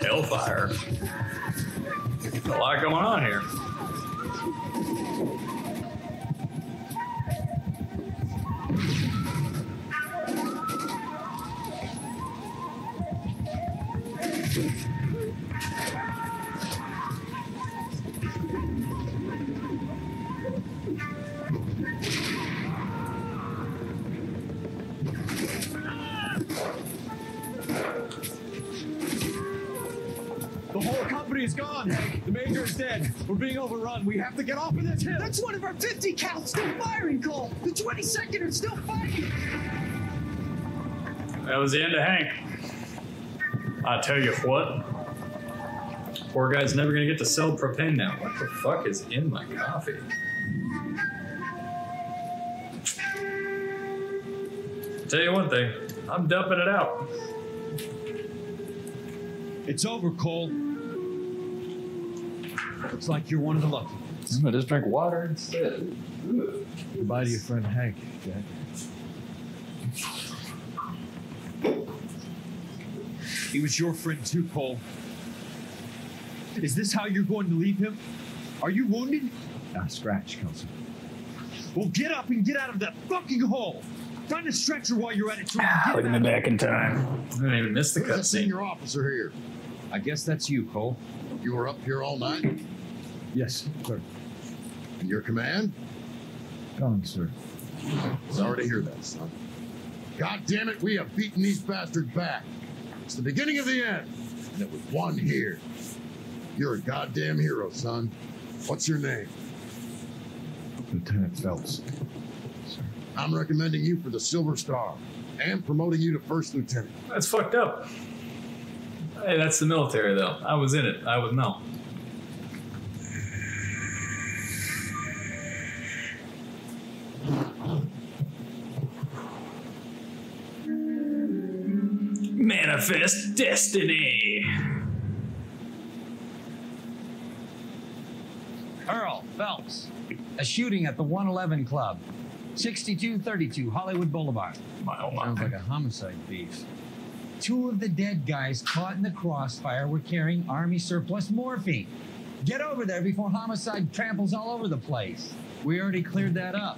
Hellfire. A lot going on here. The whole company is gone. The major is dead. We're being overrun. We have to get off of this hill. That's one of our 50 cal still firing, Cole. The 22nd are still fighting. That was the end of Hank. I tell you what. Poor guy's never gonna get to sell propane now. What the fuck is in my coffee? Tell you one thing, I'm dumping it out. It's over, Cole. Looks like you're one of the lucky ones. I'm gonna just drink water instead. Goodbye to your friend Hank, Jack. He was your friend too, Cole. Is this how you're going to leave him? Are you wounded? Nah, scratch, Kelsey. Well, get up and get out of that fucking hole. Find a stretcher while you're at it. Look at me back in time. I didn't even miss the There's a cutscene. senior officer here. I guess that's you, Cole. You were up here all night? Yes, sir. And your command? Gone, sir. Sorry to hear that, son. God damn it, we have beaten these bastards back. It's the beginning of the end, and it was one here. You're a goddamn hero, son. What's your name? Lieutenant Phelps. Sir. I'm recommending you for the Silver Star and promoting you to First Lieutenant. That's fucked up. Hey, that's the military, though. I was in it. I would know. Manifest destiny. Earl Phelps, a shooting at the 111 Club, 6232 Hollywood Boulevard. Sounds like a homicide beef. Two of the dead guys caught in the crossfire were carrying Army surplus morphine. Get over there before homicide tramples all over the place. We already cleared that up.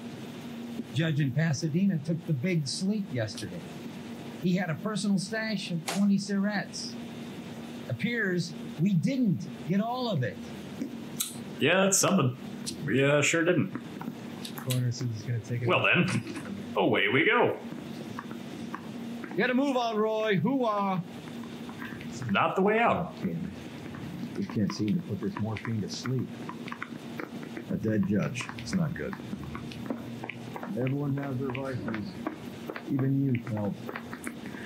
Judge in Pasadena took the big sleep yesterday. He had a personal stash of 20 cigarettes. Appears we didn't get all of it. Yeah, that's something. We sure didn't. Coroner says he's gonna take it. Well then, away we go. Get a move on, Roy. Hoo-ah. It's not the way out. We can't seem to put this morphine to sleep. A dead judge. It's not good. Everyone has their vices. Even you, Phelps.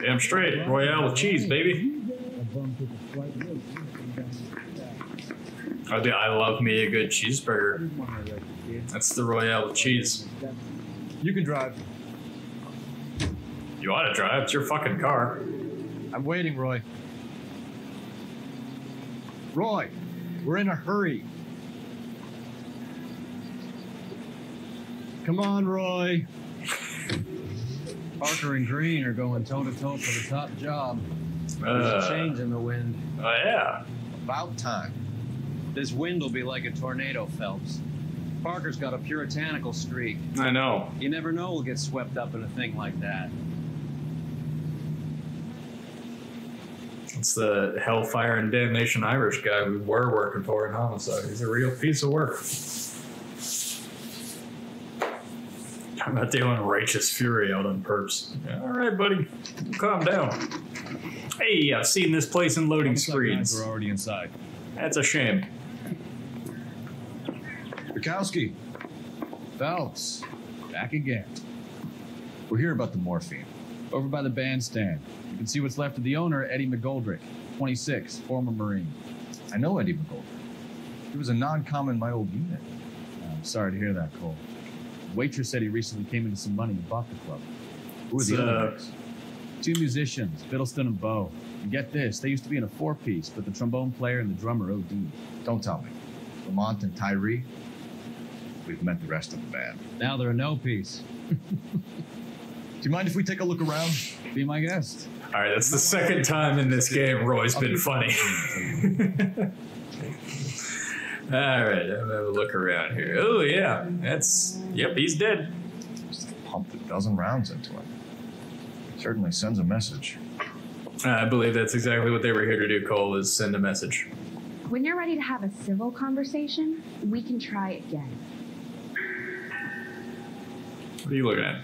Damn straight. Royale with cheese, baby. I love me a good cheeseburger. That's the Royale with cheese. You can drive. You ought to drive. It's your fucking car. I'm waiting, Roy. Roy, we're in a hurry. Come on, Roy. Parker and Green are going toe-to-toe for the top job. There's a change in the wind. Oh, yeah. About time. This wind will be like a tornado, Phelps. Parker's got a puritanical streak. I know. You never know we'll get swept up in a thing like that. It's the Hellfire and Damnation Irish guy we were working for in Homicide. He's a real piece of work. I'm not dealing righteous fury out on perps. Yeah, all right, buddy. Calm down. Hey, I've seen this place in loading screens. We're already inside. That's a shame. Bukowski. Phelps. Back again. We're here about the morphine. Over by the bandstand. You can see what's left of the owner, Eddie McGoldrick, 26, former Marine. I know Eddie McGoldrick. He was a non-com in my old unit. I'm sorry to hear that, Cole. The waitress said he recently came into some money and bought the club. Who are the other guys? Two musicians, Fiddleston and Bo. And get this, they used to be in a four-piece, but the trombone player and the drummer OD'd. Don't tell me. Lamont and Tyree? we've met the rest of the band. Now they're a no piece. Do you mind if we take a look around? Be my guest. All right, that's the second time in this game Roy's been funny. All right, I'm gonna have a look around here. Oh yeah, yep, he's dead. Just pumped a dozen rounds into him. Certainly sends a message. I believe that's exactly what they were here to do, Cole, is send a message. When you're ready to have a civil conversation, we can try again. What are you looking at?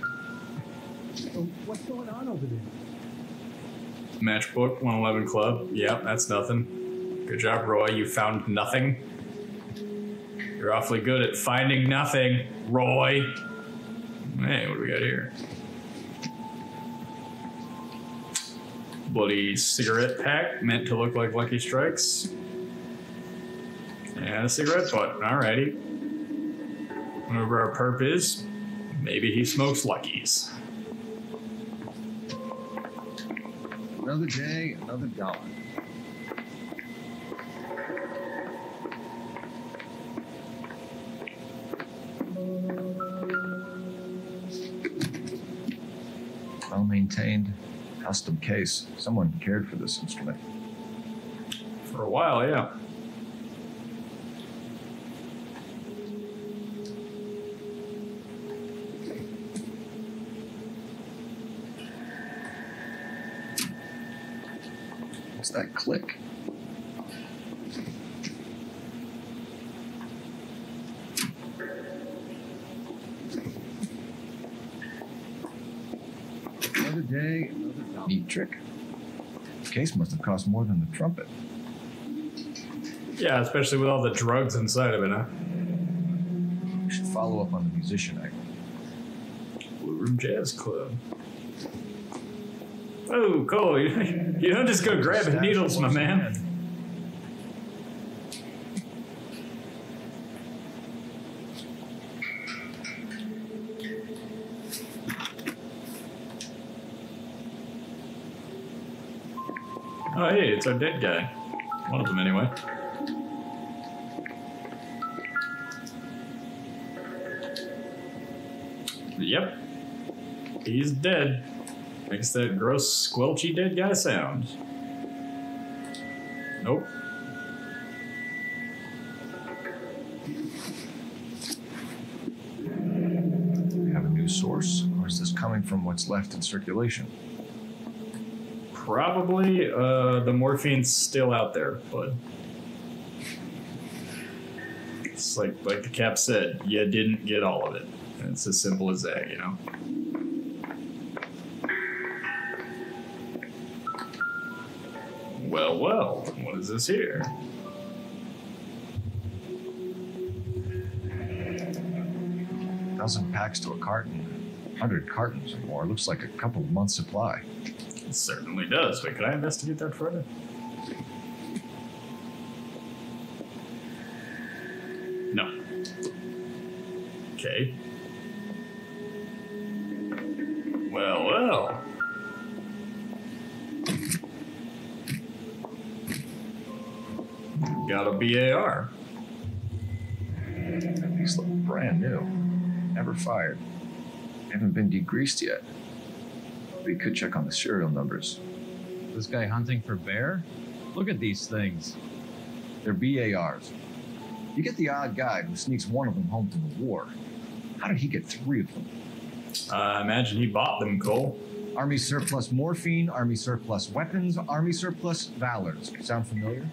So what's going on over there? Matchbook, 111 Club. Yep, that's nothing. Good job, Roy. You found nothing. You're awfully good at finding nothing, Roy. Hey, what do we got here? Bloody cigarette pack, meant to look like Lucky Strikes. And a cigarette butt. Alrighty. Whatever our perp is, maybe he smokes Luckies. Another day, another dollar. Well-maintained, custom case. Someone cared for this instrument. For a while, yeah. What's that click? Another day, another dollar. Neat trick. The case must have cost more than the trumpet. Yeah, especially with all the drugs inside of it, huh? We should follow up on the musician angle. Blue Room Jazz Club. Oh, Cole, you don't just go grabbing needles, my man. Oh, hey, it's our dead guy. One of them, anyway. Yep. He's dead. Makes that gross, squelchy dead guy sound. Nope. We have a new source, or is this coming from what's left in circulation? Probably the morphine's still out there, but it's like the cap said, you didn't get all of it. And it's as simple as that, you know. Well, what is this here? Dozen packs to a carton, 100 cartons or more. Looks like a couple of months' supply. It certainly does. Wait, could I investigate that further? No. Okay. Well. Got a BAR. These look brand new. Never fired. Haven't been degreased yet. We could check on the serial numbers. This guy hunting for bear? Look at these things. They're BARs. You get the odd guy who sneaks one of them home from the war. How did he get 3 of them? I imagine he bought them, Cole. Army surplus morphine, Army surplus weapons, Army surplus valors. Sound familiar?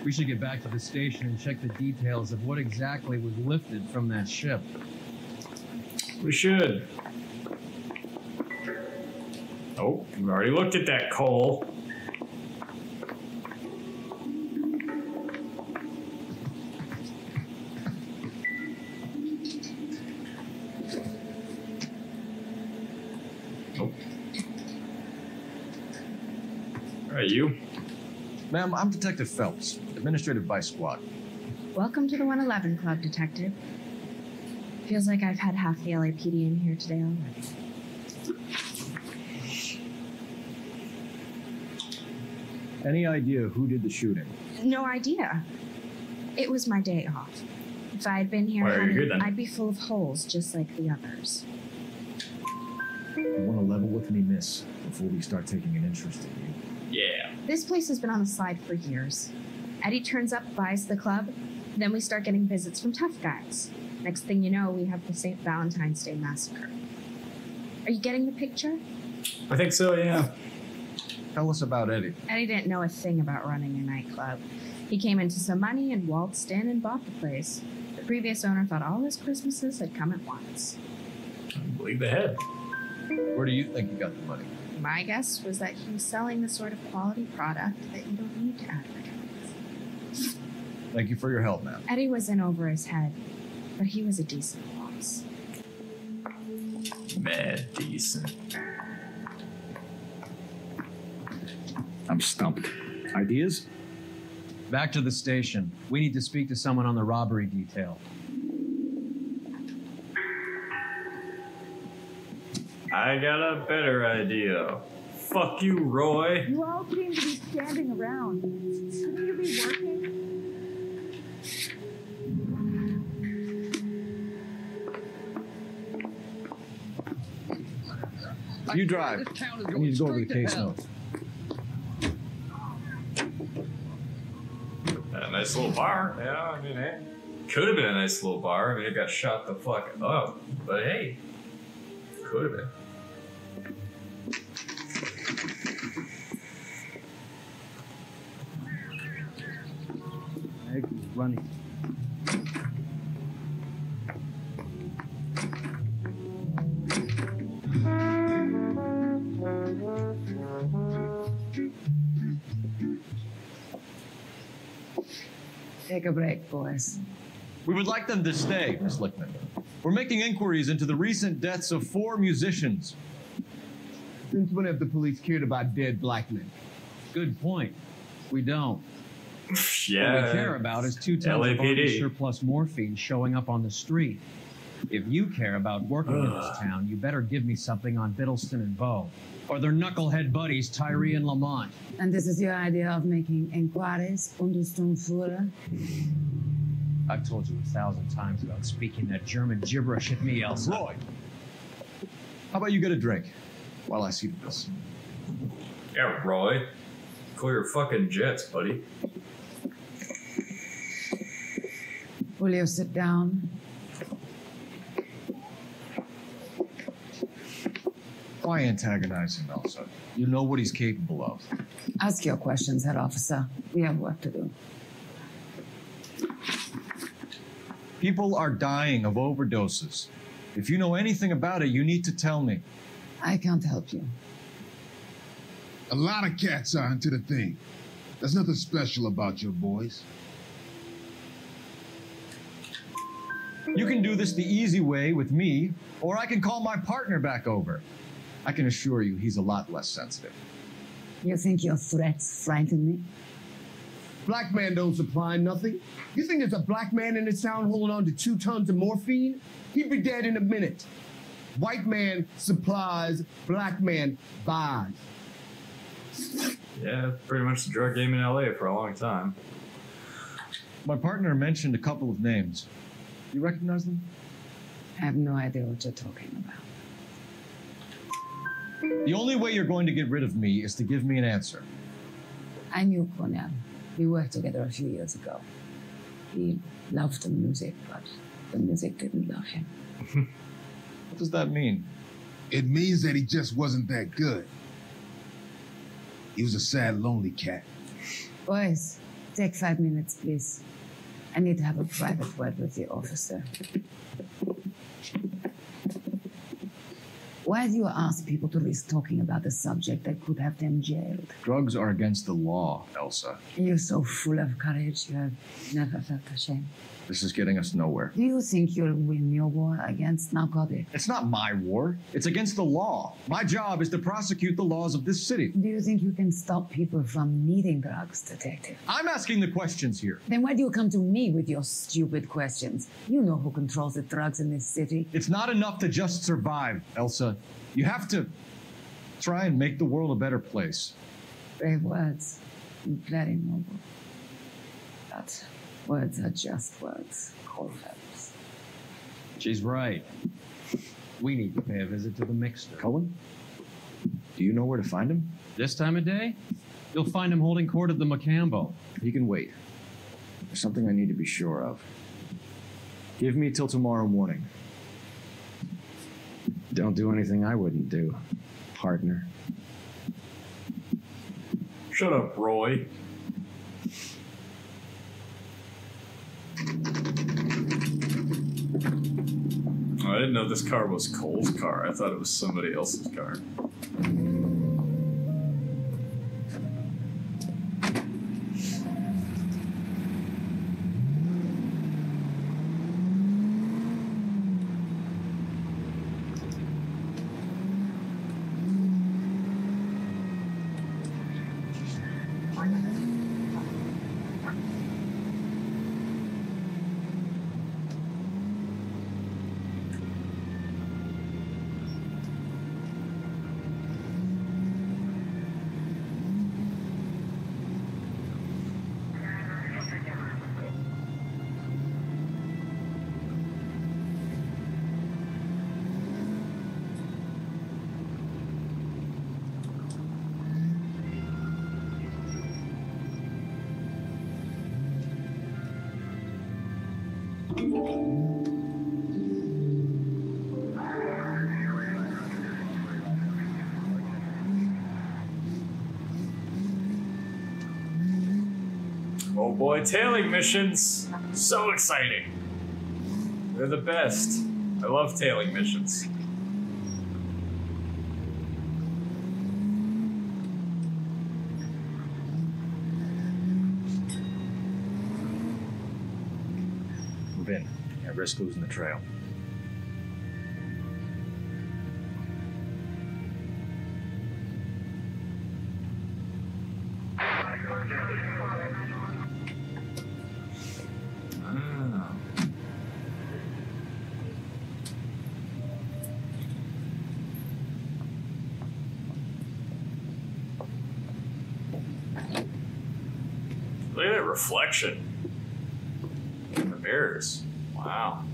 We should get back to the station and check the details of what exactly was lifted from that ship. We should. Oh, we've already looked at that, Cole. Nope. All right, you. Ma'am, I'm Detective Phelps, Administrative Vice Squad. Welcome to the 111 Club, Detective. Feels like I've had half the LAPD in here today already. Any idea who did the shooting? No idea. It was my day off. If I'd been here, Why are you honey, here, then? I'd be full of holes just like the others. You want to level with me, miss, before we start taking an interest in you. Yeah. This place has been on the slide for years. Eddie turns up, buys the club, then we start getting visits from tough guys. Next thing you know, we have the St. Valentine's Day Massacre. Are you getting the picture? I think so, yeah. Tell us about Eddie. Eddie didn't know a thing about running a nightclub. He came into some money and waltzed in and bought the place. The previous owner thought all his Christmases had come at once. I believe the head. Where do you think you got the money? My guess was that he was selling the sort of quality product that you don't need to advertise. Thank you for your help, ma'am. Eddie was in over his head, but he was a decent boss. Mad decent. I'm stumped. Ideas? Back to the station. We need to speak to someone on the robbery detail. I got a better idea. Fuck you, Roy. You all seem to be standing around. Shouldn't you be working? You drive. I need to go over the case notes. A nice little bar. Yeah, I mean, hey. Could have been a nice little bar. I mean, it got shot the fuck up. But hey, could have been. Running. Take a break, boys. We would like them to stay, Miss Lickman. We're making inquiries into the recent deaths of 4 musicians. Since when have the police cared about dead black men? Good point. We don't. Yeah. What we care about is 2 tons of LAPD. surplus morphine showing up on the street. If you care about working in this town, you better give me something on Biddleston and Bow, or their knucklehead buddies Tyree and Lamont. And this is your idea of making inquiries, Bundesturmführer? I've told you 1,000 times about speaking that German gibberish at me, Elsa. Roy! How about you get a drink while I see to this? Yeah, Roy. Call your fucking jets, buddy. Will you sit down? Why antagonize him, Elsa? You know what he's capable of. Ask your questions, head officer. We have work to do. People are dying of overdoses. If you know anything about it, you need to tell me. I can't help you. A lot of cats are into the thing. There's nothing special about your boys. You can do this the easy way with me, or I can call my partner back over. I can assure you he's a lot less sensitive. You think your threats frighten me? Black man don't supply nothing. You think there's a black man in this town holding on to 2 tons of morphine? He'd be dead in a minute. White man supplies, black man buys. Yeah, pretty much the drug game in LA for a long time. My partner mentioned a couple of names. Do you recognize them? I have no idea what you're talking about. The only way you're going to get rid of me is to give me an answer. I knew Cornell. We worked together a few years ago. He loved the music, but the music didn't love him. What does that mean? It means that he just wasn't that good. He was a sad, lonely cat. Boys, take 5 minutes, please. I need to have a private word with the officer. Why do you ask people to risk talking about a subject that could have them jailed? Drugs are against the law, Elsa. You're so full of courage, you have never felt ashamed. This is getting us nowhere. Do you think you'll win your war against narcotics? It's not my war. It's against the law. My job is to prosecute the laws of this city. Do you think you can stop people from needing drugs, detective? I'm asking the questions here. Then why do you come to me with your stupid questions? You know who controls the drugs in this city. It's not enough to just survive, Elsa. You have to try and make the world a better place. Brave words. Very noble. But Words are just words, Cole Phelps. She's right. We need to pay a visit to the mixer. Cohen? Do you know where to find him? This time of day? You'll find him holding court at the Macambo. He can wait. There's something I need to be sure of. Give me till tomorrow morning. Don't do anything I wouldn't do, partner. Shut up, Roy. Oh, I didn't know this car was Cole's car. I thought it was somebody else's car. Oh boy, tailing missions. So exciting. They're the best. I love tailing missions. Move in. I risk losing the trail. Look at that reflection in the mirrors. Wow.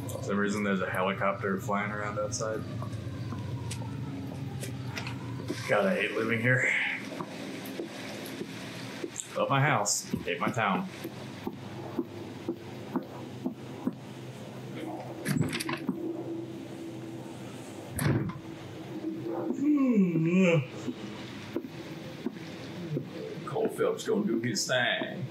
For some reason, there's a helicopter flying around outside. God, I hate living here. Love my house, hate my town. Cole Phelps gonna do his thing.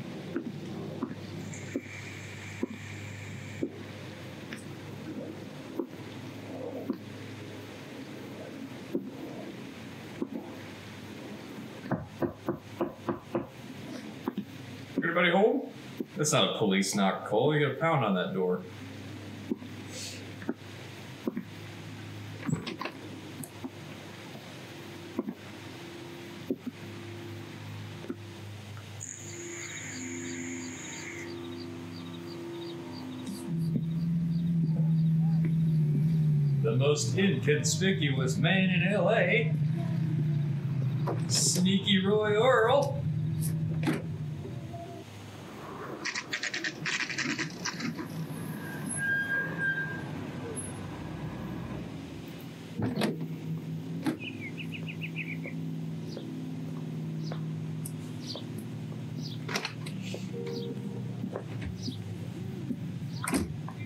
Everybody home? That's not a police knock, Cole. You got a pound on that door. The most inconspicuous man in LA. Sneaky Roy Earl.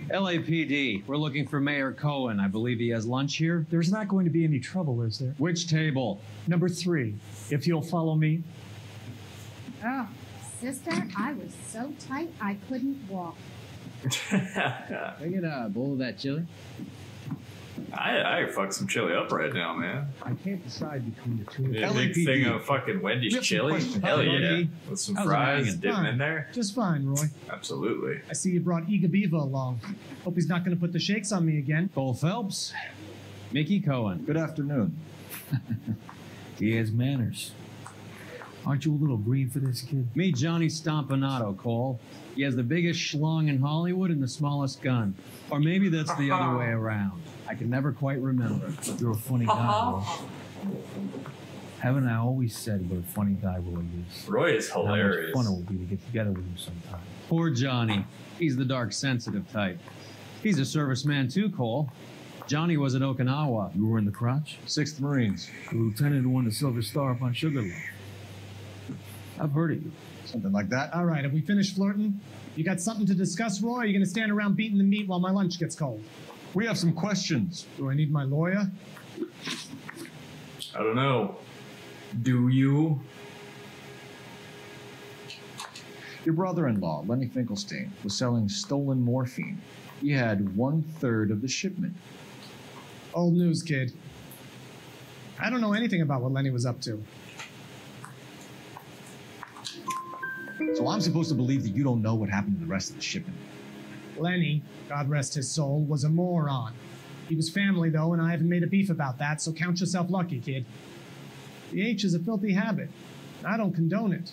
LAPD, we're looking for Mayor Cohen. I believe he has lunch here. There's not going to be any trouble, is there? Which table? Number 3, if you'll follow me. Oh, sister, I was so tight I couldn't walk. Can I get a bowl of that chili? I fuck some chili up right now, man. I can't decide between the two. Yeah, big thing of fucking Wendy's chili. Hell yeah. With some fries dipping in there. Just fine, Roy. Absolutely. I see you brought Iga Beaver along. Hope he's not going to put the shakes on me again. Cole Phelps. Mickey Cohen. Good afternoon. He has manners. Aren't you a little green for this kid? Meet Johnny Stompanato, Cole. He has the biggest schlong in Hollywood and the smallest gun. Or maybe that's the other way around. I can never quite remember. You're a funny guy, Roy. Haven't I always said what a funny guy Roy is? Roy is How hilarious. much fun it would be to get together with him sometime. Poor Johnny. He's the dark sensitive type. He's a serviceman too, Cole. Johnny was at Okinawa. You were in the crotch? 6th Marines. The lieutenant who won the Silver Star up on Sugarloaf. I've heard of you. Something like that. All right, have we finished flirting? You got something to discuss, Roy? Or are you going to stand around beating the meat while my lunch gets cold? We have some questions. Do I need my lawyer? I don't know. Do you? Your brother-in-law, Lenny Finkelstein, was selling stolen morphine. He had 1/3 of the shipment. Old news, kid. I don't know anything about what Lenny was up to. So I'm supposed to believe that you don't know what happened to the rest of the shipment? Lenny, God rest his soul, was a moron. He was family, though, and I haven't made a beef about that, so count yourself lucky, kid. The H is a filthy habit. I don't condone it.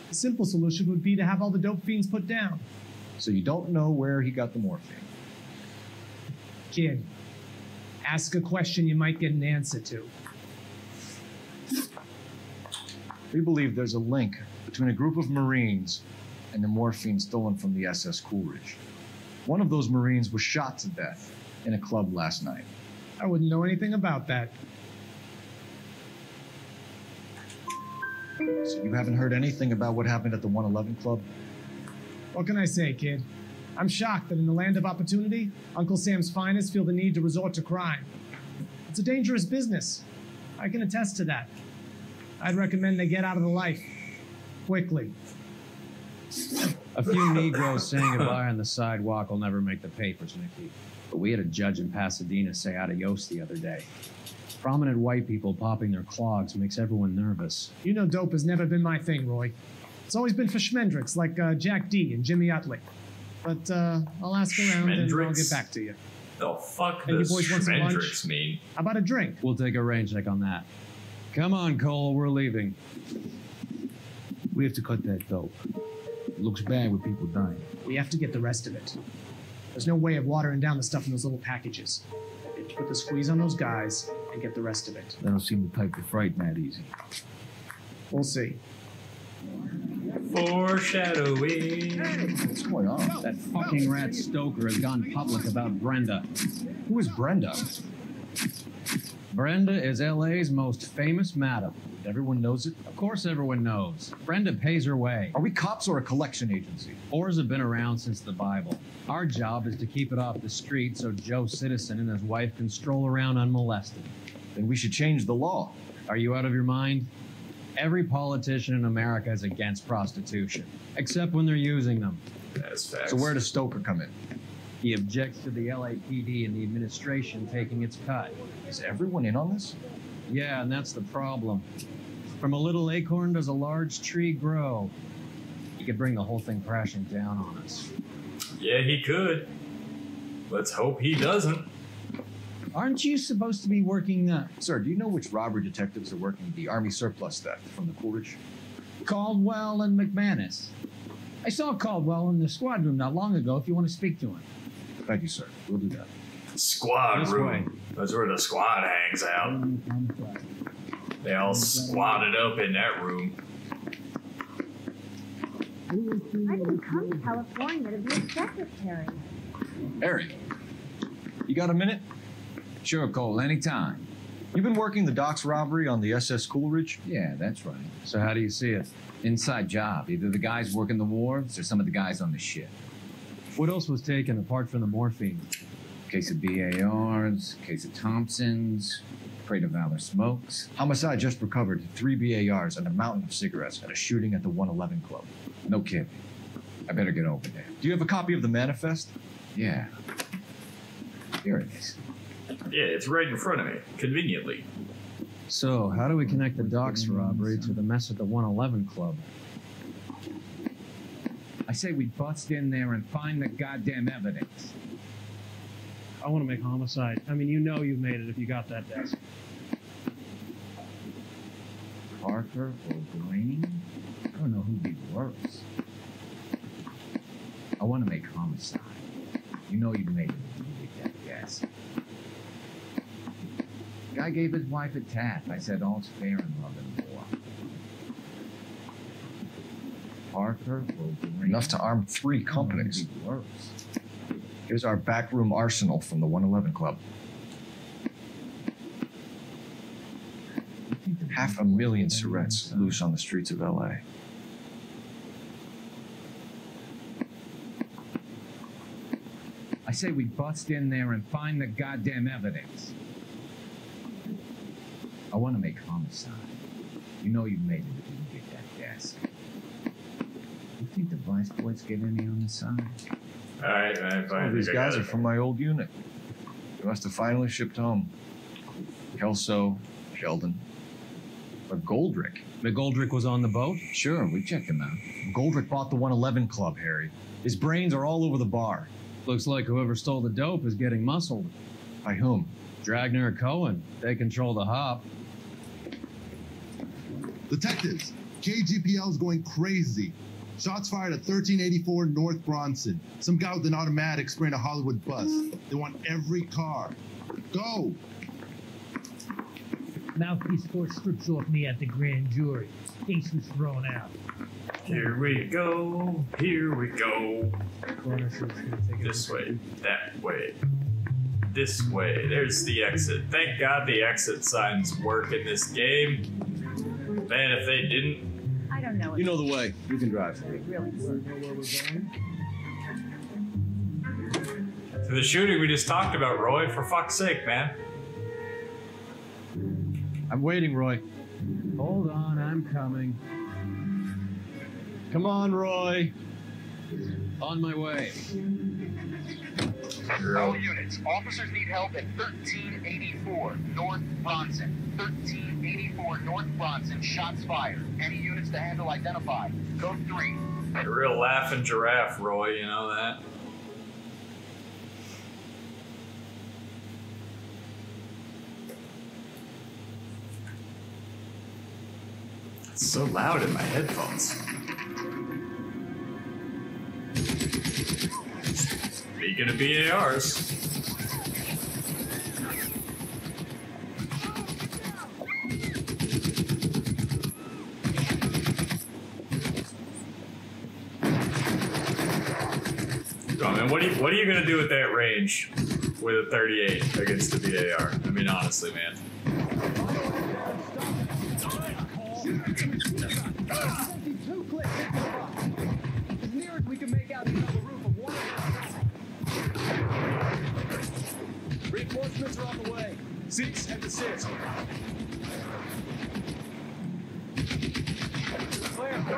The simple solution would be to have all the dope fiends put down. So you don't know where he got the morphine? Kid, ask a question you might get an answer to. We believe there's a link between a group of Marines and the morphine stolen from the SS Coolidge. One of those Marines was shot to death in a club last night. I wouldn't know anything about that. So you haven't heard anything about what happened at the 111 Club? What can I say, kid? I'm shocked that in the land of opportunity, Uncle Sam's finest feel the need to resort to crime. It's a dangerous business. I can attest to that. I'd recommend they get out of the life. Quickly. A few Negroes saying goodbye on the sidewalk will never make the papers, Mickey. But we had a judge in Pasadena say adios the other day. Prominent white people popping their clogs makes everyone nervous. You know dope has never been my thing, Roy. It's always been for schmendricks like Jack D and Jimmy Utley. But I'll ask around and I'll get back to you. The fuck Hey, you does boys want some lunch? schmendricks mean? How about a drink? We'll take a rain check on that. Come on, Cole, we're leaving. We have to cut that dope. It looks bad with people dying. We have to get the rest of it. There's no way of watering down the stuff in those little packages. We have to put the squeeze on those guys and get the rest of it. They don't seem the type to frighten that easy. We'll see. Foreshadowing. What's going on? That fucking rat Stoker has gone public about Brenda. Who is Brenda? Brenda is LA's most famous madam. Everyone knows it? Of course everyone knows. Brenda pays her way. Are we cops or a collection agency? Whores have been around since the Bible. Our job is to keep it off the street so Joe Citizen and his wife can stroll around unmolested. Then we should change the law. Are you out of your mind? Every politician in America is against prostitution, except when they're using them. That's facts. So where does Stoker come in? He objects to the LAPD and the administration taking its cut. Is everyone in on this? Yeah, and that's the problem. From a little acorn does a large tree grow. He could bring the whole thing crashing down on us. Yeah, he could. Let's hope he doesn't. Aren't you supposed to be working Sir, do you know which robbery detectives are working the Army surplus theft from the Coolidge? Caldwell and McManus? I saw Caldwell in the squad room not long ago if you want to speak to him. Thank you, sir. We'll do that. Squad This room. way. That's where the squad hangs out. They all squatted up in that room. I didn't come to California to be a secretary. Harry, you got a minute? Sure, Cole, anytime. You've been working the docks robbery on the SS Coolidge? Yeah, that's right. So how do you see it? Inside job. Either the guys working the wharves or some of the guys on the ship. What else was taken apart from the morphine? Case of BARs, case of Thompsons, crate of Valor smokes. Homicide just recovered 3 BARs and a mountain of cigarettes at a shooting at the 111 Club. No kidding. I better get over there. Do you have a copy of the manifest? Yeah. Here it is. Yeah, it's right in front of me, conveniently. So, how do we connect the docks robbery to the mess at the 111 Club? I say we bust in there and find the goddamn evidence. I want to make homicide. I mean, you know you've made it if you got that desk. Parker or Green? I don't know who'd be worse. I want to make homicide. You know you've made it if you get that guess. Guy gave his wife a tap. I said all's fair in love and war. Parker will bring Enough to arm 3 companies. worse. Here's our backroom arsenal from the 111 Club. 500,000 Surretts loose on the streets of LA. I say we bust in there and find the goddamn evidence. I want to make homicide. You know you made it if you can get that desk. You think the Vice boys get any on the side? All right, Some fine. of these guys are from my old unit. They must have finally shipped home. Kelso, Sheldon. But Goldrick. McGoldrick was on the boat? Sure, we checked him out. Goldrick bought the 111 Club, Harry. His brains are all over the bar. Looks like whoever stole the dope is getting muscled. By whom? Dragner or Cohen. They control the hop. Detectives, KGPL's going crazy. Shots fired at 1384 North Bronson. Some guy with an automatic spraying a Hollywood bus. They want every car. Go! Mouthpiece Court strips off me at the grand jury. Case was thrown out. Here we go. Here we go. This way. That way. This way. There's the exit. Thank God the exit signs work in this game. Man, if they didn't. I don't know. You know the way. You can drive. Really? To the shooting we just talked about, Roy. For fuck's sake, man. I'm waiting, Roy. Hold on, I'm coming. Come on, Roy. On my way. All units, officers need help at 1384 North Bronson. 1384 North Bronson, shots fired. Any units to handle identified. Code 3. A real laughing giraffe, Roy, you know that? It's so loud in my headphones. Speaking of BARs. Go on, man. What are you gonna do at that range with a 38 against the BAR? I mean, honestly, man. As near as we can make out the roof of one. Reinforcements are on the way. Cease and desist.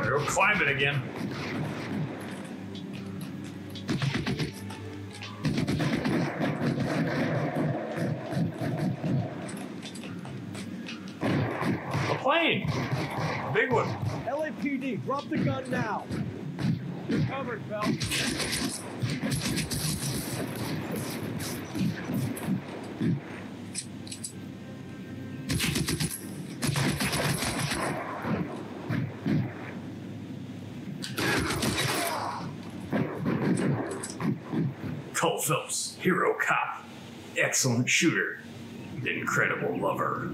Go climb it again. A plane! A big one. LAPD, drop the gun now. You're covered, Phelps. Cole Phelps, hero cop, excellent shooter, incredible lover.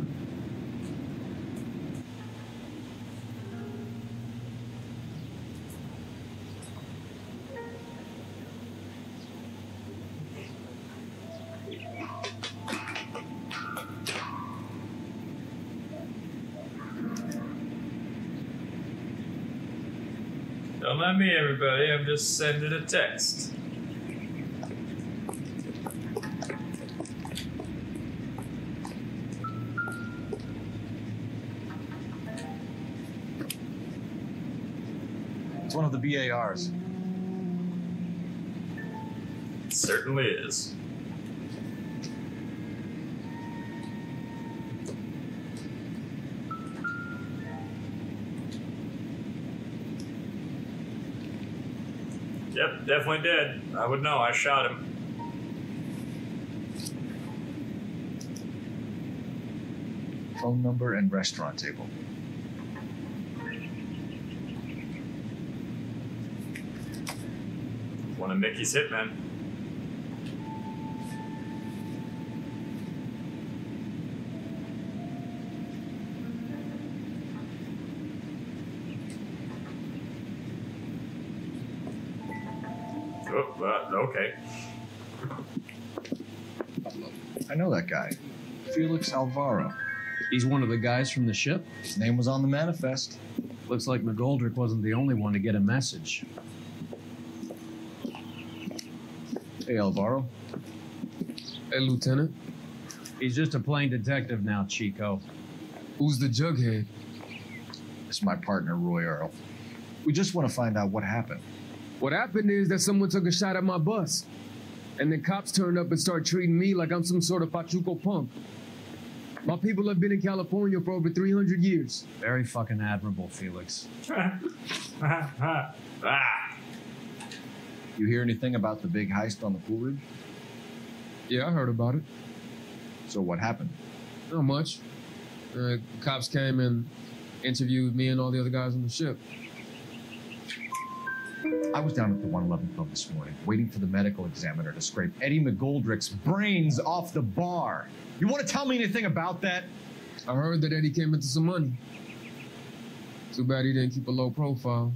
Don't mind me, everybody. I'm just sending a text. It's one of the BARs. It certainly is. Yep, definitely did. I would know. I shot him. Phone number and restaurant table. One of Mickey's hitmen. Okay. I know that guy. Felix Alvaro. He's one of the guys from the ship? His name was on the manifest. Looks like McGoldrick wasn't the only one to get a message. Hey, Alvaro. Hey, Lieutenant. He's just a plain detective now, Chico. Who's the jughead? It's my partner, Roy Earl. We just want to find out what happened. What happened is that someone took a shot at my bus. And the cops turned up and started treating me like I'm some sort of Pachuco punk. My people have been in California for over 300 years. Very fucking admirable, Felix. You hear anything about the big heist on the Cool Ridge? Yeah, I heard about it. So what happened? Not much. Cops came and interviewed me and all the other guys on the ship. I was down at the 111 Club this morning, waiting for the medical examiner to scrape Eddie McGoldrick's brains off the bar. You want to tell me anything about that? I heard that Eddie came into some money. Too bad he didn't keep a low profile.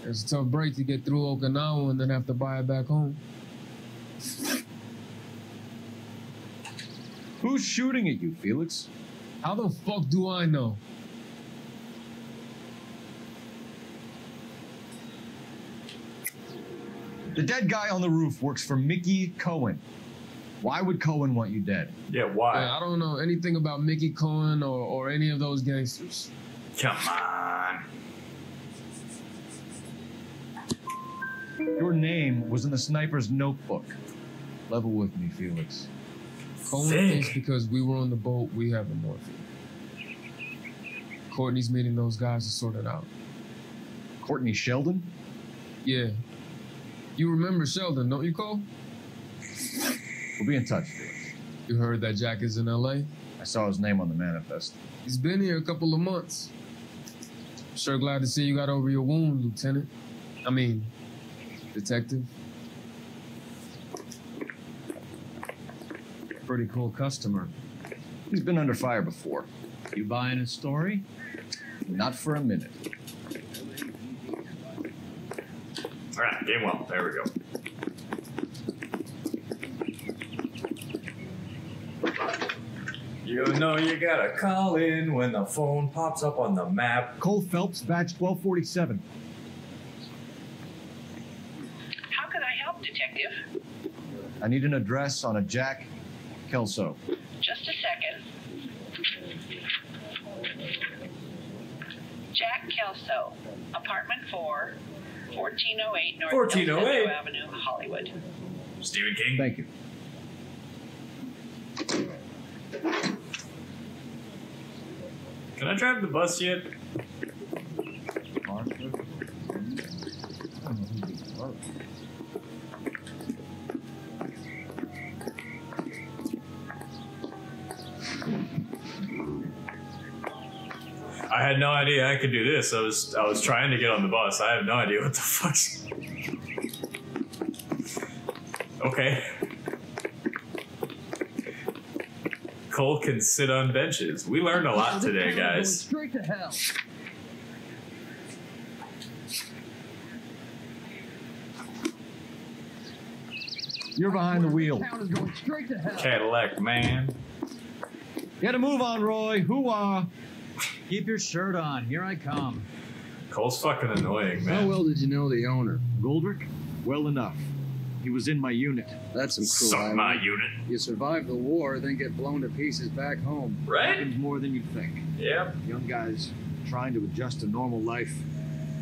It's a tough break to get through Okinawa and then have to buy it back home. Who's shooting at you, Felix? How the fuck do I know? The dead guy on the roof works for Mickey Cohen. Why would Cohen want you dead? Yeah, why? I don't know anything about Mickey Cohen or any of those gangsters. Come on. Your name was in the sniper's notebook. Level with me, Felix. Cohen thinks because we were on the boat, we have the morphine. Courtney's meeting those guys to sort it out. Courtney Sheldon? Yeah. You remember Sheldon, don't you, Cole? We'll be in touch, Felix. You heard that Jack is in L.A.? I saw his name on the manifest. He's been here a couple of months. Sure glad to see you got over your wound, Lieutenant. I mean, Detective. Pretty cool customer. He's been under fire before. You buying his story? Not for a minute. All right, game well. There we go. You know you gotta call in when the phone pops up on the map. Cole Phelps, badge 1247. How can I help, Detective? I need an address on a Jack Kelso. Just a second. Jack Kelso, apartment 4, 1408 North 1408 Avenue, Hollywood. Stephen King. Thank you. Can I drive the bus yet? I had no idea I could do this. I was trying to get on the bus. I have no idea what the fuck's... Okay. Cole can sit on benches. We learned a lot today, guys. Straight to hell. You're behind the wheel. Town is going straight to hell. Cadillac, man. Get a move on, Roy. Hoo-ah. Keep your shirt on. Here I come. Cole's fucking annoying, man. How well did you know the owner? Goldrick? Well enough. He was in my unit. That's some cool. Suck my unit. You survive the war, then get blown to pieces back home. Right? Happens more than you think. Yep. Young guys trying to adjust to normal life,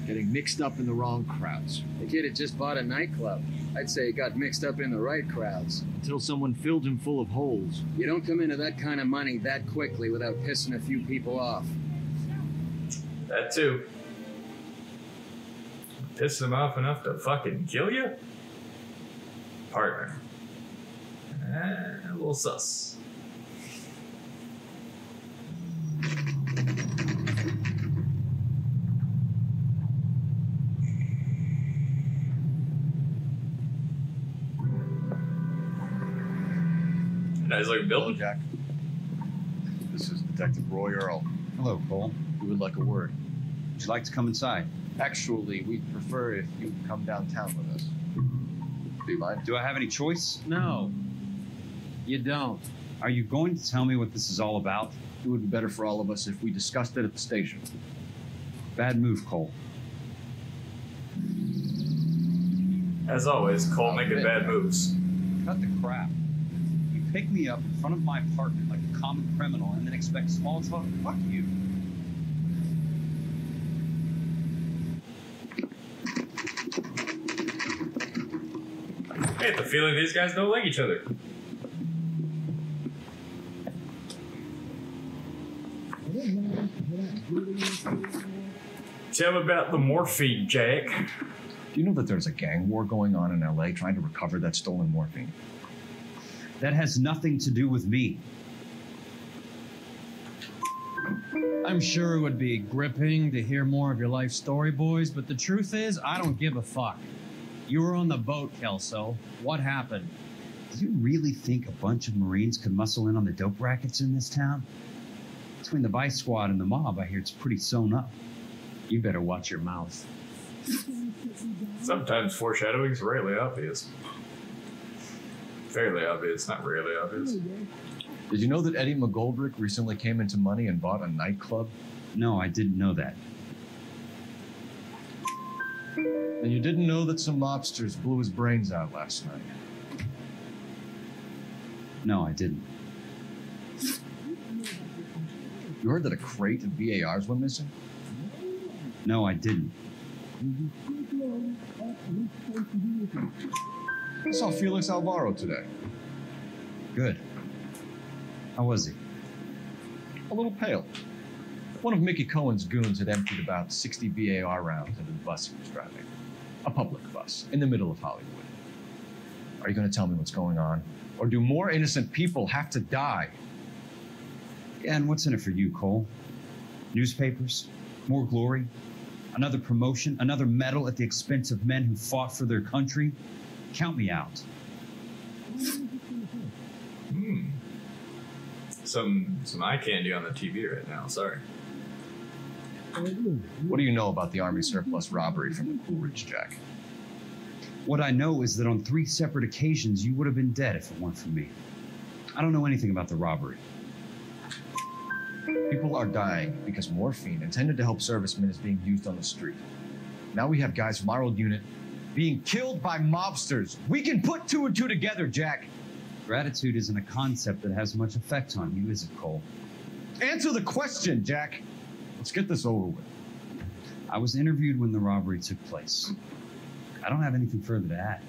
getting mixed up in the wrong crowds. The kid had just bought a nightclub. I'd say he got mixed up in the right crowds. Until someone filled him full of holes. You don't come into that kind of money that quickly without pissing a few people off. That too. Piss him off enough to fucking kill you? Partner. A little sus. Nice looking building. Jack. This is Detective Roy Earl. Hello, Cole. We would like a word. Would you like to come inside? Actually, we'd prefer if you come downtown with us. Do you mind? Do I have any choice? No, you don't. Are you going to tell me what this is all about? It would be better for all of us if we discussed it at the station. Bad move, Cole. As always, Cole making bad moves. Cut the crap. You pick me up in front of my apartment like a common criminal and then expect small talk? Fuck you. I get the feeling these guys don't like each other. Tell me about the morphine, Jack. Do you know that there's a gang war going on in LA trying to recover that stolen morphine? That has nothing to do with me. I'm sure it would be gripping to hear more of your life story, boys, but the truth is, I don't give a fuck. You were on the boat, Kelso. What happened? Do you really think a bunch of Marines could muscle in on the dope rackets in this town? Between the Vice Squad and the mob, I hear it's pretty sewn up. You better watch your mouth. Sometimes foreshadowing is rarely obvious. Fairly obvious, not really obvious. Did you know that Eddie McGoldrick recently came into money and bought a nightclub? No, I didn't know that. And you didn't know that some mobsters blew his brains out last night? No, I didn't. You heard that a crate of BARs went missing? No, I didn't. I saw Felix Alvaro today. Good. How was he? A little pale. One of Mickey Cohen's goons had emptied about 60 BAR rounds into the bus he was driving. A public bus in the middle of Hollywood. Are you going to tell me what's going on? Or do more innocent people have to die? Yeah, and what's in it for you, Cole? Newspapers? More glory? Another promotion? Another medal at the expense of men who fought for their country? Count me out. Some eye candy on the TV right now, sorry. What do you know about the Army surplus robbery from the Coolidge, Jack? What I know is that on 3 separate occasions, you would have been dead if it weren't for me. I don't know anything about the robbery. People are dying because morphine intended to help servicemen is being used on the street. Now we have guys from our old unit being killed by mobsters. We can put 2 and 2 together, Jack. Gratitude isn't a concept that has much effect on you, is it, Cole? Answer the question, Jack. Let's get this over with. I was interviewed when the robbery took place. I don't have anything further to add.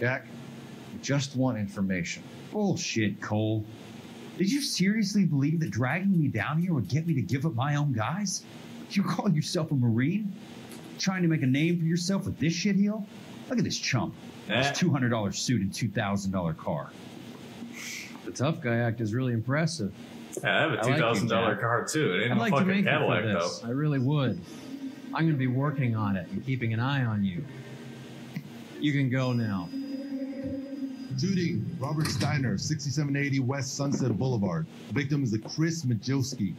Jack, we just want information. Bullshit, Cole. Did you seriously believe that dragging me down here would get me to give up my own guys? You call yourself a Marine? Trying to make a name for yourself with this shitheel? Look at this chump. This $200 suit and $2,000 car. The tough guy act is really impressive. Yeah, I have a $2,000 car too. It ain't I'd no like to fucking make Cadillac you for this. though. I really would. I'm going to be working on it and keeping an eye on you. You can go now. Shooting, Robert Steiner, 6780 West Sunset Boulevard. Victim is a Chris Majowski.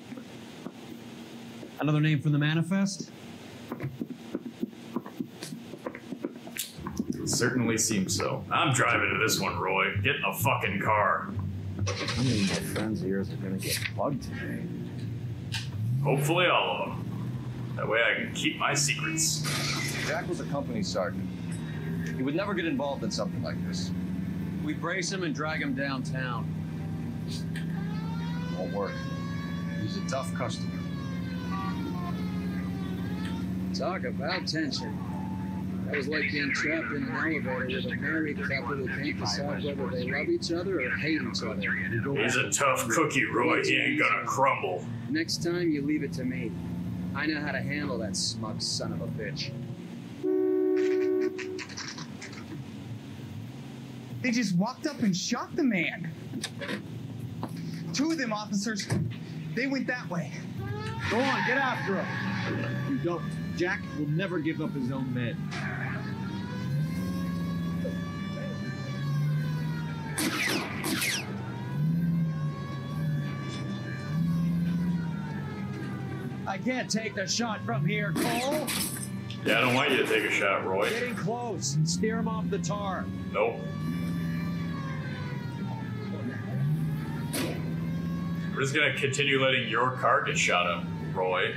Another name from the manifest? It certainly seems so. I'm driving to this one, Roy. Get in a fucking car. I mean, my friends of yours are gonna get bugged today. Hopefully all of them. That way I can keep my secrets. Jack was a company sergeant. He would never get involved in something like this. We brace him and drag him downtown. Won't work. He's a tough customer. Talk about tension. That was like being trapped in an elevator with a married couple who can't decide whether they love each other or hate each other. He's a tough cookie, Roy. He ain't gonna crumble. Next time, you leave it to me. I know how to handle that smug son of a bitch. They just walked up and shot the man. 2 of them officers, they went that way. Go on, get after him. You don't. Jack will never give up his own men. I can't take the shot from here, Cole. Yeah, I don't want you to take a shot, Roy. Getting close. Steer him off the tar. Nope. We're just gonna continue letting your car get shot up, Roy.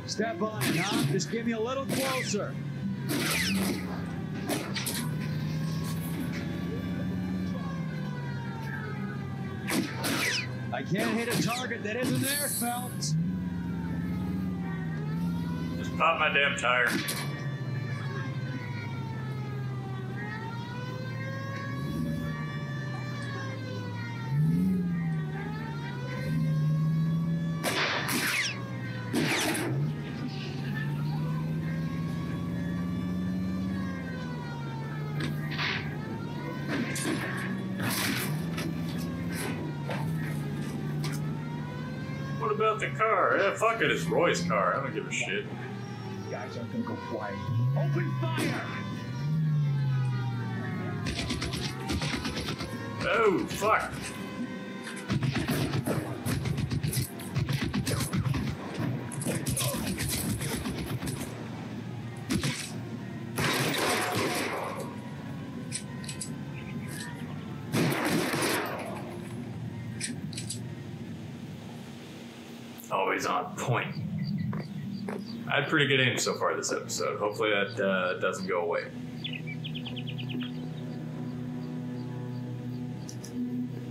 Step on it, huh? Just get me a little closer. I can't hit a target that isn't there, Phelps. Just pop my damn tire. What about the car? Yeah, fuck it, it's Roy's car. I don't give a shit. Guys aren't gonna go quiet. Open fire! Oh, fuck. Always on point. I had pretty good aim so far this episode. Hopefully that doesn't go away.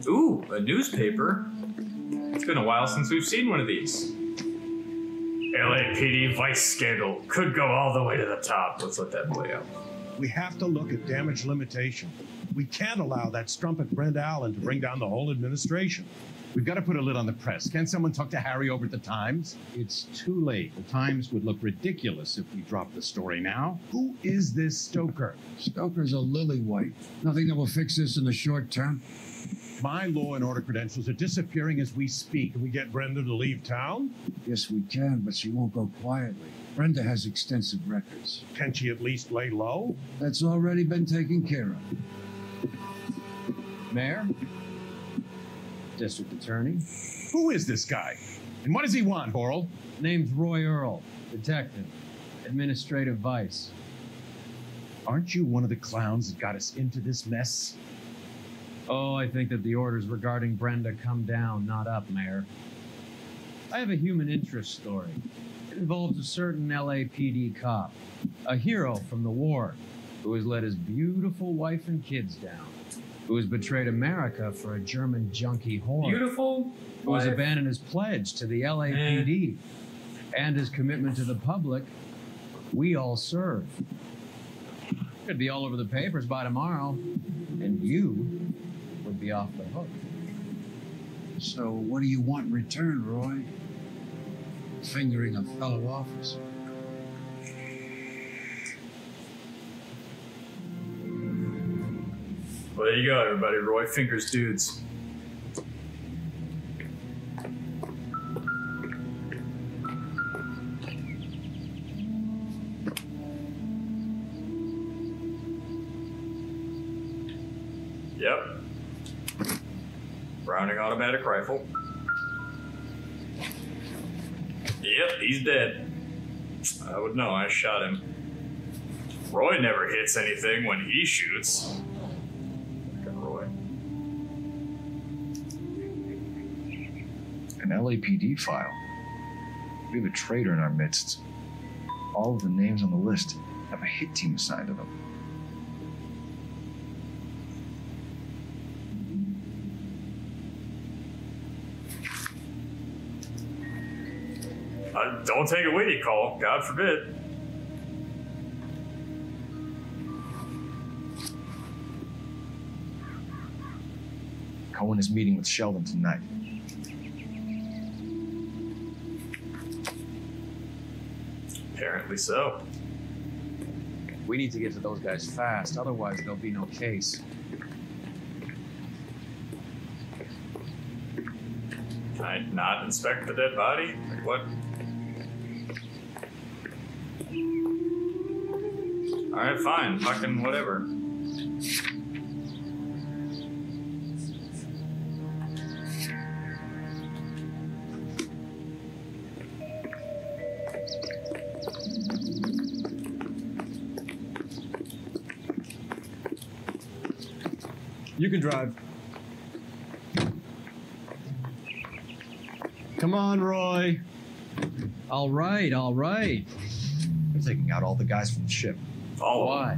Ooh, a newspaper. It's been a while since we've seen one of these. LAPD vice scandal could go all the way to the top. Let's let that play out. We have to look at damage limitation. We can't allow that strumpet Brent Allen to bring down the whole administration. We've got to put a lid on the press. Can someone talk to Harry over at the Times? It's too late. The Times would look ridiculous if we dropped the story now. Who is this Stoker? Stoker's a lily-white. Nothing that will fix this in the short term. My law and order credentials are disappearing as we speak. Can we get Brenda to leave town? Yes, we can, but she won't go quietly. Brenda has extensive records. Can she at least lay low? That's already been taken care of. Mayor? District Attorney? Who is this guy? And what does he want, Boral? Name's Roy Earl, detective, administrative vice. Aren't you one of the clowns that got us into this mess? Oh, I think that the orders regarding Brenda come down, not up, Mayor. I have a human interest story. It involves a certain LAPD cop, a hero from the war, who has let his beautiful wife and kids down, who has betrayed America for a German junkie whore. Beautiful who has wife. abandoned his pledge to the LAPD and his commitment to the public. We all serve. Could be all over the papers by tomorrow, and you would be off the hook. So what do you want in return, Roy? Fingering a fellow officer. Well, there you go, everybody. Roy fingers dudes. Yep. Browning automatic rifle. Yep, he's dead. I would know, I shot him. Roy never hits anything when he shoots. Roy. An LAPD file. We have a traitor in our midst. All of the names on the list have a hit team assigned to them. Don't take it with you, Cole. God forbid. Cohen is meeting with Sheldon tonight. Apparently so. We need to get to those guys fast, otherwise there'll be no case. Can I not inspect the dead body? Like what? Alright, fine. Fucking whatever. You can drive. Come on, Roy. All right, all right. They're taking out all the guys from the ship. Why?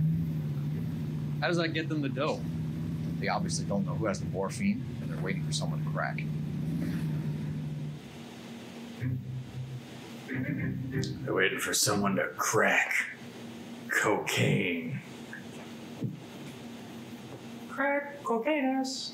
How does that get them the dough? They obviously don't know who has the morphine, and they're waiting for someone to crack. They're waiting for someone to crack cocaine. Crack cocaine ass.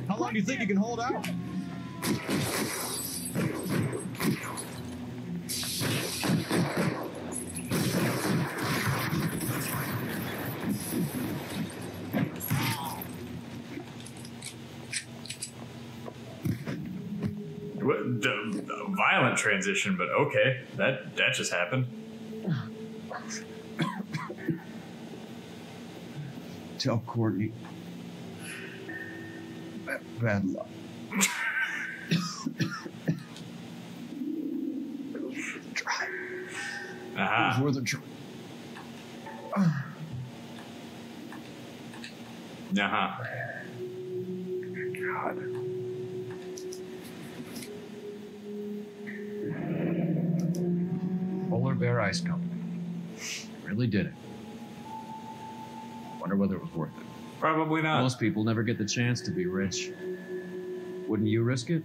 How long do you think you can hold out? What, violent transition, but okay. That just happened. Tell Courtney. Bad luck. Try. Aha. It was worth a try. Uh-huh. God. Polar Bear Ice Company. Really did it. Wonder whether it was worth it. Probably not. Most people never get the chance to be rich. Wouldn't you risk it?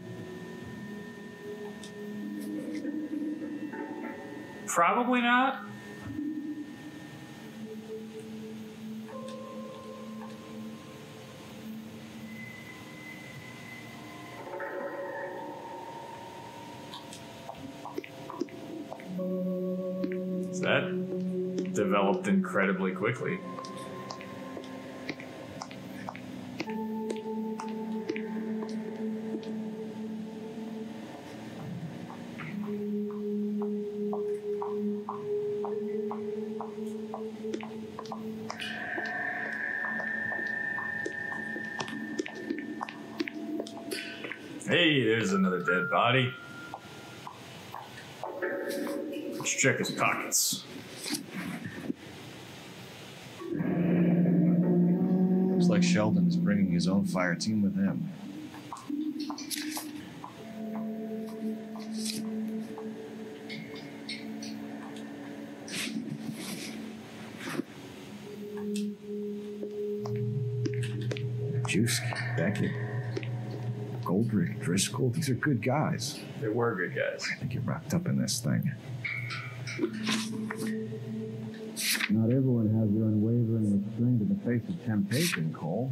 Probably not. That developed incredibly quickly. Hey, there's another dead body. Let's check his pockets. Looks like Sheldon is bringing his own fire team with him. Juski, Beckett, Goldrick, Driscoll, these are good guys. They were good guys. I think you're wrapped up in this thing. Not everyone has your unwavering restraint in the face of temptation, Cole.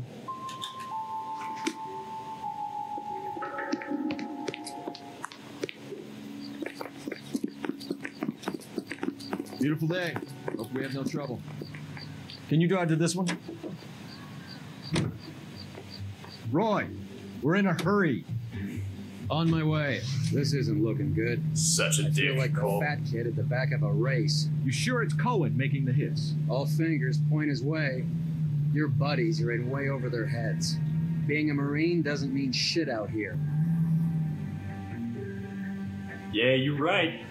Beautiful day. Hope we have no trouble. Can you drive to this one? Roy, we're in a hurry. On my way. This isn't looking good. Such a I dick, feel like Cole. the fat kid at the back of a race. You sure it's Cohen making the hits? All fingers point his way. Your buddies are in way over their heads. Being a Marine doesn't mean shit out here. Yeah, you're right.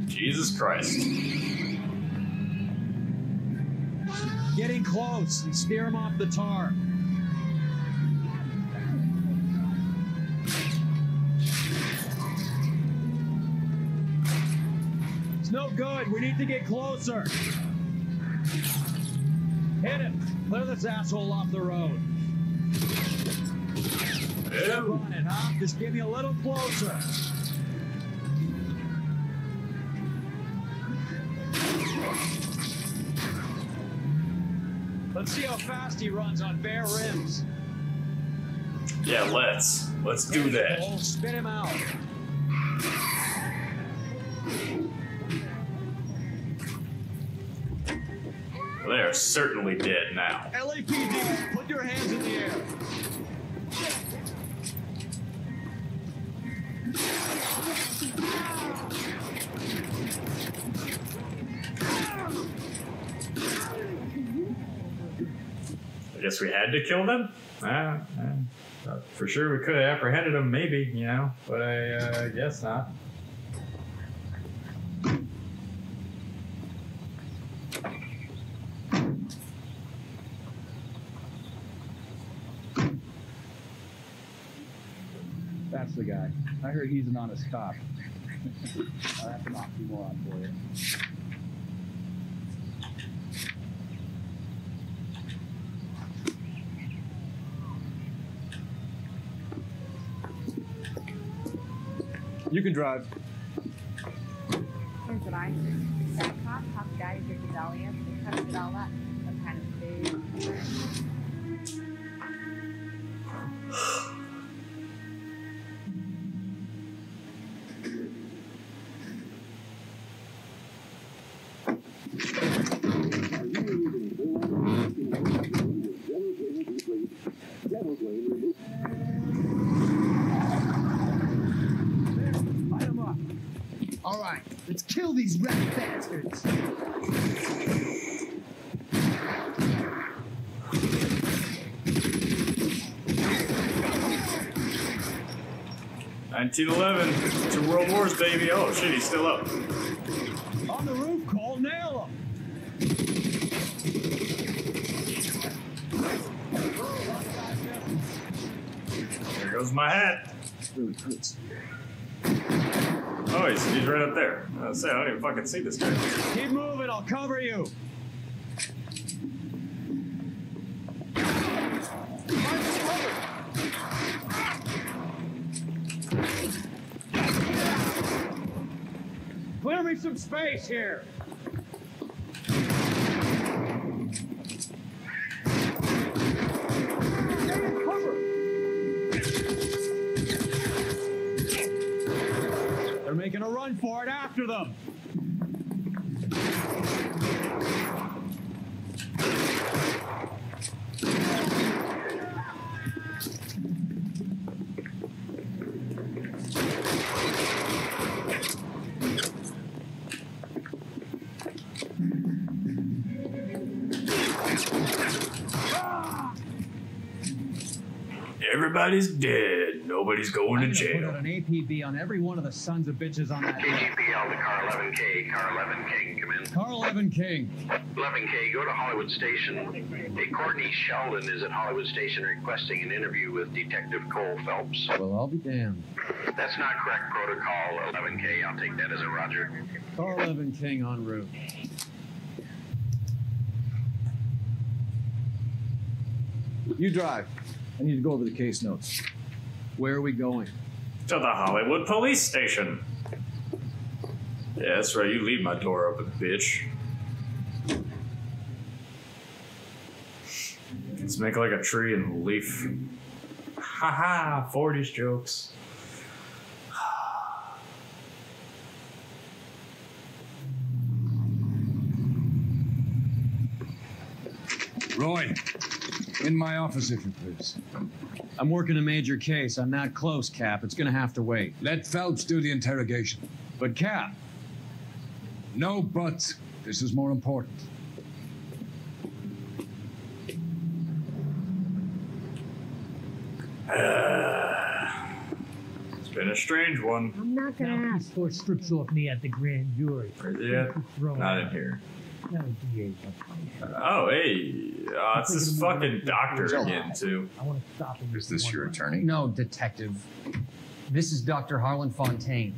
Jesus Christ. Getting close and steer him off the tar. It's no good. We need to get closer. Hit him. Clear this asshole off the road. Step on it, huh? Just get me a little closer. Let's see how fast he runs on bare rims. Yeah, let's do that. Cole, spit him out. They are certainly dead now. LAPD, put your hands in the air. I guess we had to kill them? For sure we could have apprehended them, maybe, you know, but I guess not. That's the guy. I heard he's an honest cop. I'll have to knock you more on for you. You can drive. Here's what I heard. That cop caught the guy who did the dahlias. They covered it all up. Some kind of big. All right, let's kill these rat bastards. 1911. Two world wars, baby. Oh shit, he's still up. On the roof, Cole, nail him. There goes my hat. Really hurts. Oh, he's right up there. I was saying, I don't even fucking see this guy. Keep moving, I'll cover you. Clear me some space here. They're making a run for it after them. Everybody's dead. Nobody's going to Put jail. out an APB on every one of the sons of bitches on that list. KGPL to car 11K. Car 11 King, come in. Car 11 King. 11K, go to Hollywood Station. Hey, Courtney Sheldon is at Hollywood Station requesting an interview with Detective Cole Phelps. Well, I'll be damned. That's not correct protocol, 11K. I'll take that as a roger. Car 11 King en route. You drive. I need to go over the case notes. Where are we going? To the Hollywood police station. Yeah, that's right. You leave my door open, bitch. Let's make like a tree and leaf. Haha, 40s jokes. Roy, in my office, if you please. I'm working a major case. I'm not close, Cap. It's gonna have to wait. Let Phelps do the interrogation. But, Cap. No buts. This is more important. It's been a strange one. I'm not gonna ask. Before strips off me at the grand jury. Where's he at? Not in here. Oh, hey. It's this fucking doctor again, too. I want to stop him. Is this your attorney? No, detective. This is Dr. Harlan Fontaine.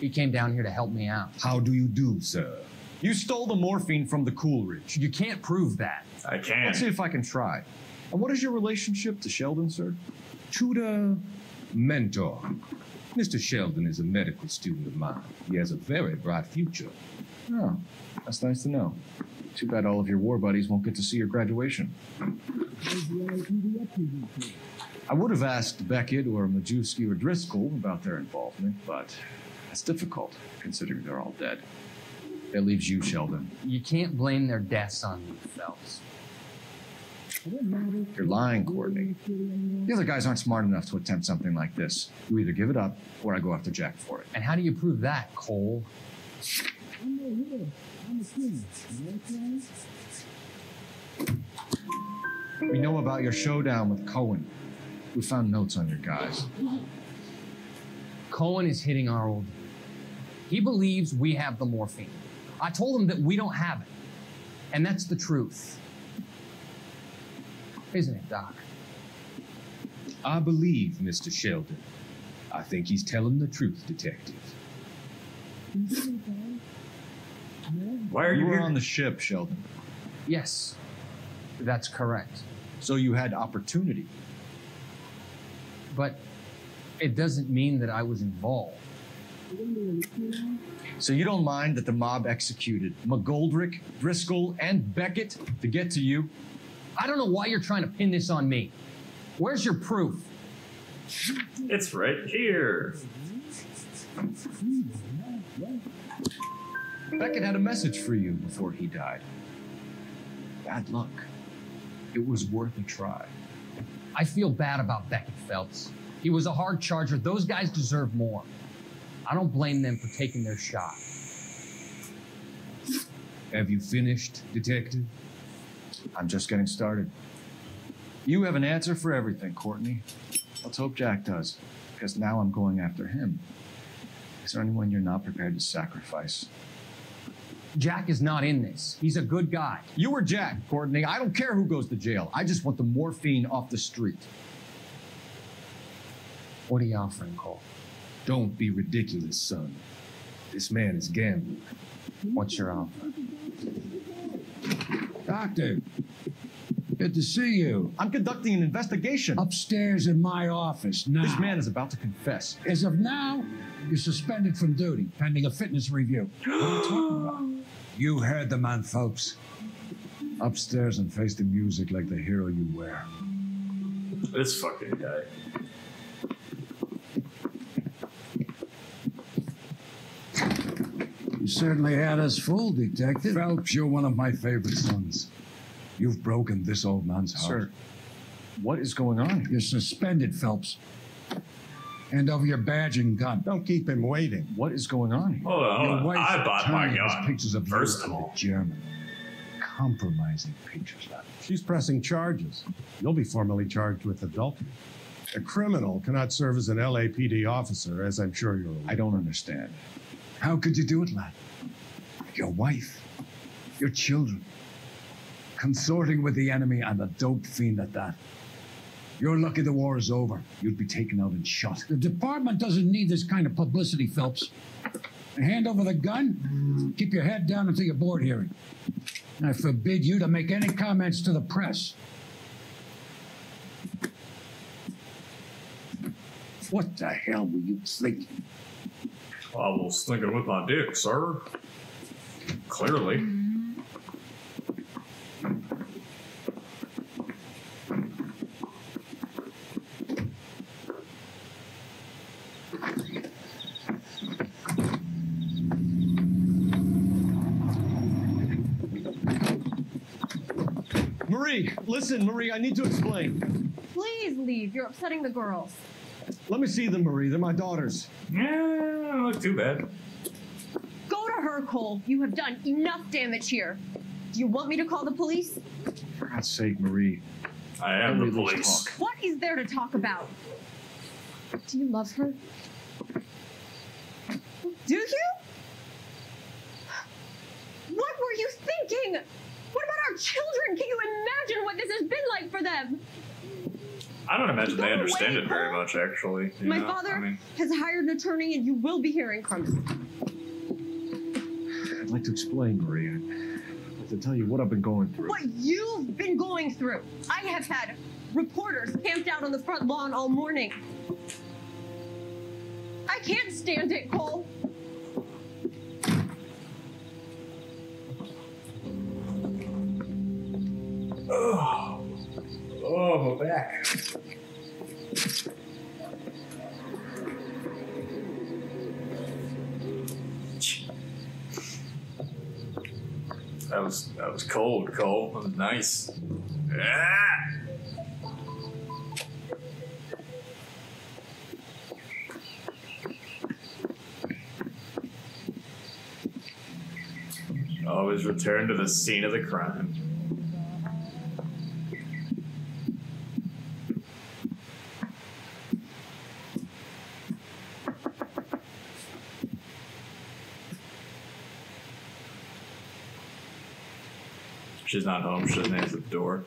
He came down here to help me out. How do you do, sir? You stole the morphine from the Coolidge. You can't prove that. I can. Let's see if I can try. And what is your relationship to Sheldon, sir? Tutor, mentor. Mr. Sheldon is a medical student of mine. He has a very bright future. Oh, that's nice to know. Too bad all of your war buddies won't get to see your graduation. I would have asked Beckett or Majewski or Driscoll about their involvement, but that's difficult, considering they're all dead. That leaves you, Sheldon. You can't blame their deaths on me, Phelps. You're lying, Courtney. The other guys aren't smart enough to attempt something like this. You either give it up, or I go after Jack for it. And how do you prove that, Cole? We know about your showdown with Cohen. We found notes on your guys. Cohen is hitting our old. He believes we have the morphine. I told him that we don't have it. And that's the truth. Isn't it, Doc? I believe Mr. Sheldon. I think he's telling the truth, Detective. Why are you here here? On the ship, Sheldon? Yes, that's correct. So you had opportunity. But it doesn't mean that I was involved. So you don't mind that the mob executed McGoldrick, Driscoll, and Beckett to get to you? I don't know why you're trying to pin this on me. Where's your proof? It's right here. Beckett had a message for you before he died. Bad luck. It was worth a try. I feel bad about Beckett, Phelps. He was a hard charger. Those guys deserve more. I don't blame them for taking their shot. Have you finished, Detective? I'm just getting started. You have an answer for everything, Courtney. Let's hope Jack does, because now I'm going after him. Is there anyone you're not prepared to sacrifice? Jack is not in this. He's a good guy. You or Jack, Courtney. I don't care who goes to jail. I just want the morphine off the street. What are you offering, Cole? Don't be ridiculous, son. This man is gambling. What's your offer? Doctor, good to see you. I'm conducting an investigation. Upstairs in my office now. This man is about to confess. As of now, you're suspended from duty, pending a fitness review. What are you talking about? You heard the man, folks. Upstairs and face the music like the hero you were. This fucking guy. You certainly had us fooled, Detective. Phelps, you're one of my favorite sons. You've broken this old man's heart. Sir, what is going on here? You're suspended, Phelps. Hand over your badge and gun. Don't keep him waiting. What is going on here? Hold on, hold on. I bought my Has gun. pictures of First you of and all. the German. Compromising pictures. She's pressing charges. You'll be formally charged with adultery. A criminal cannot serve as an LAPD officer, as I'm sure you're aware. I don't understand. How could you do it, lad? Your wife, your children, consorting with the enemy and a dope fiend at that. You're lucky the war is over. You'd be taken out and shot. The department doesn't need this kind of publicity, Phelps. Hand over the gun, keep your head down until your board hearing. I forbid you to make any comments to the press. What the hell were you thinking? I was thinking with my dick, sir. Clearly. Marie, listen, Marie, I need to explain. Please leave. You're upsetting the girls. Let me see them, Marie. They're my daughters. Yeah, don't look too bad. Go to her, Cole. You have done enough damage here. Do you want me to call the police? For God's sake, Marie. I am the police. What is there to talk about? Do you love her? Do you? What were you thinking? What about our children? Can you imagine what this has been like for them? I don't imagine they understand it very much, actually. My father has hired an attorney, and you will be hearing from him. I'd like to explain, Maria. I'd like to tell you what I've been going through. What you've been going through. I have had reporters camped out on the front lawn all morning. I can't stand it, Cole. Oh, my back. That was cold, Cole. That was nice. Ah! Always return to the scene of the crime. She's not home. She doesn't answer the door.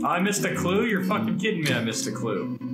I missed a clue? You're fucking kidding me. I missed a clue.